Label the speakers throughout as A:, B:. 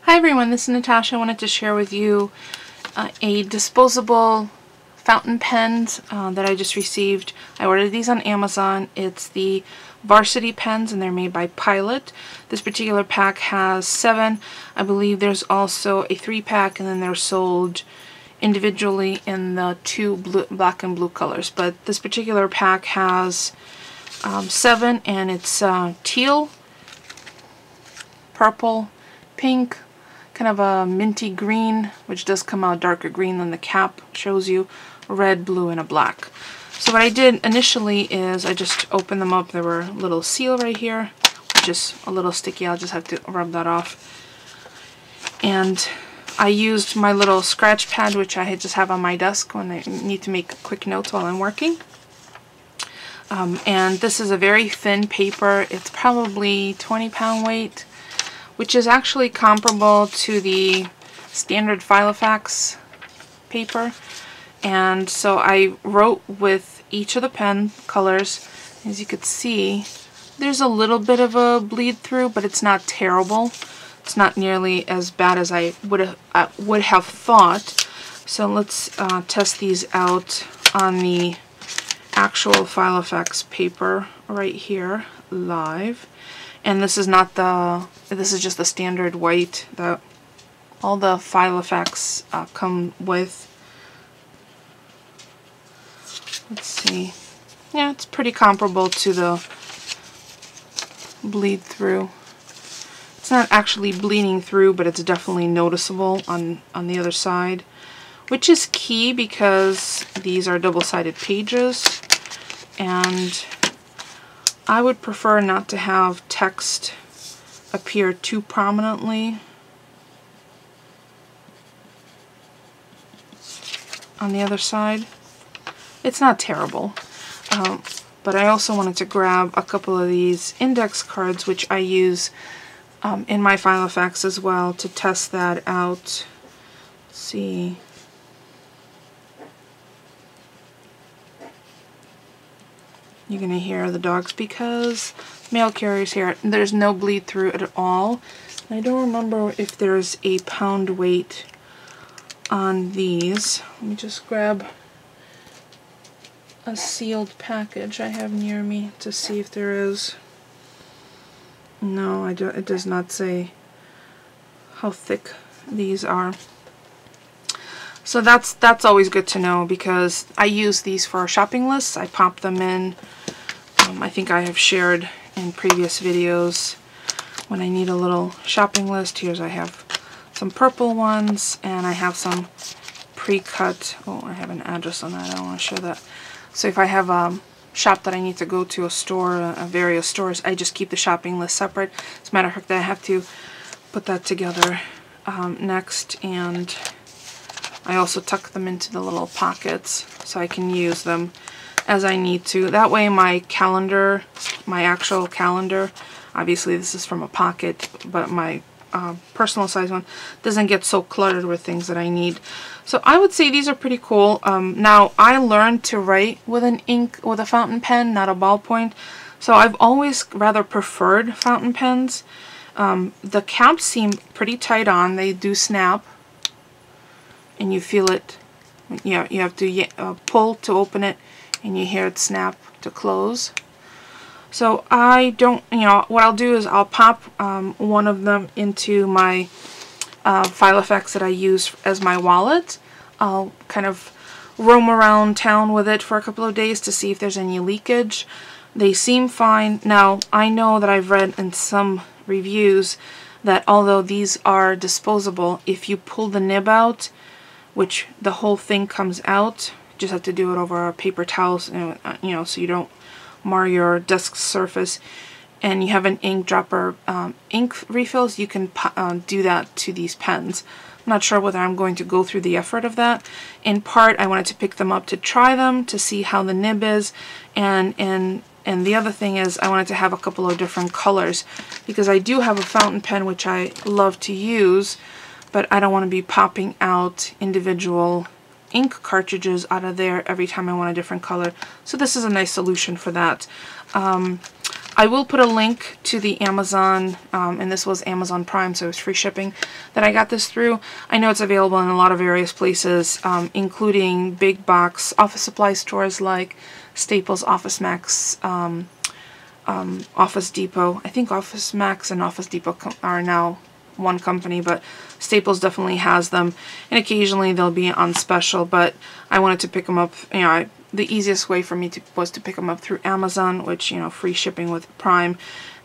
A: Hi everyone, this is Natasha. I wanted to share with you a disposable fountain pens that I just received. I ordered these on Amazon. It's the Varsity pens and they're made by Pilot. This particular pack has 7. I believe there's also a 3-pack and then they're sold individually in the 2 black and blue colors. But this particular pack has 7 and it's teal, purple, pink, kind of a minty green, which does come out darker green than the cap shows you, red, blue, and a black. So what I did initially is I just opened them up. There were a little seal right here, which is a little sticky. I'll just have to rub that off. And I used my little scratch pad, which I just have on my desk when I need to make quick notes while I'm working. And this is a very thin paper. It's probably 20-pound weight, which is actually comparable to the standard Filofax paper. And so I wrote with each of the pen colors. As you could see, there's a little bit of a bleed through, but it's not terrible. It's not nearly as bad as I would have thought. So let's test these out on the actual Filofax paper right here, live. And this is not this is just the standard white that all the Filofax come with. Let's see. Yeah, it's pretty comparable to the bleed through. It's not actually bleeding through, but it's definitely noticeable on the other side, which is key because these are double-sided pages, and I would prefer not to have text appear too prominently on the other side. It's not terrible, but I also wanted to grab a couple of these index cards, which I use in my Filofax as well, to test that out. Let's see. You're going to hear the dogs because mail carriers here. There's no bleed through at all. I don't remember if there's a pound weight on these. Let me just grab a sealed package I have near me to see if there is. No, it does not say how thick these are. So that's always good to know because I use these for shopping lists. I pop them in. I think I have shared in previous videos when I need a little shopping list. Here's I have some purple ones and I have some pre-cut. Oh, I have an address on that. I don't want to share that. So if I have a shop that I need to go to, a store, various stores, I just keep the shopping list separate. As a matter of fact, I have to put that together next, and I also tuck them into the little pockets so I can use them as I need to. That way my calendar, my actual calendar, obviously this is from a pocket, but my personal size one doesn't get so cluttered with things that I need. So I would say these are pretty cool. Now I learned to write with a fountain pen, not a ballpoint. So I've always rather preferred fountain pens. The caps seem pretty tight on. They do snap, and you feel it. Yeah, you have to pull to open it, and you hear it snap to close. So I don't, what I'll do is I'll pop one of them into my Filofax that I use as my wallet. I'll kind of roam around town with it for a couple of days to see if there's any leakage. They seem fine. Now, I know that I've read in some reviews that although these are disposable, if you pull the nib out, which the whole thing comes out, you just have to do it over a paper towel, so you don't mar your desk surface, and you have an ink dropper ink refills, you can do that to these pens. I'm not sure whether I'm going to go through the effort of that. In part, I wanted to pick them up to try them, to see how the nib is, and the other thing is I wanted to have a couple of different colors, because I do have a fountain pen which I love to use, but I don't want to be popping out individual ink cartridges out of there every time I want a different color. So this is a nice solution for that. I will put a link to the Amazon, and this was Amazon Prime, so it's free shipping, that I got this through. I know it's available in a lot of various places, including big box office supply stores like Staples, Office Max, Office Depot. I think Office Max and Office Depot are now one company, but Staples definitely has them, and occasionally they'll be on special, but I wanted to pick them up, you know, the easiest way for me was to pick them up through Amazon, which, you know, free shipping with Prime,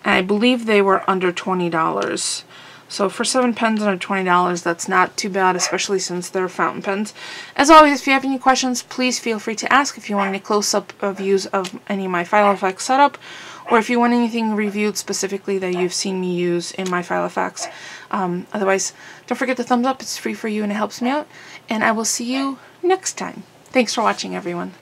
A: and I believe they were under $20. So for 7 pens under $20, that's not too bad, especially since they're fountain pens. As always, if you have any questions, please feel free to ask. If you want any close-up views of any of my Filofax setup, or if you want anything reviewed specifically that you've seen me use in my Filofax. Otherwise, don't forget to thumbs up. It's free for you and it helps me out. And I will see you next time. Thanks for watching, everyone.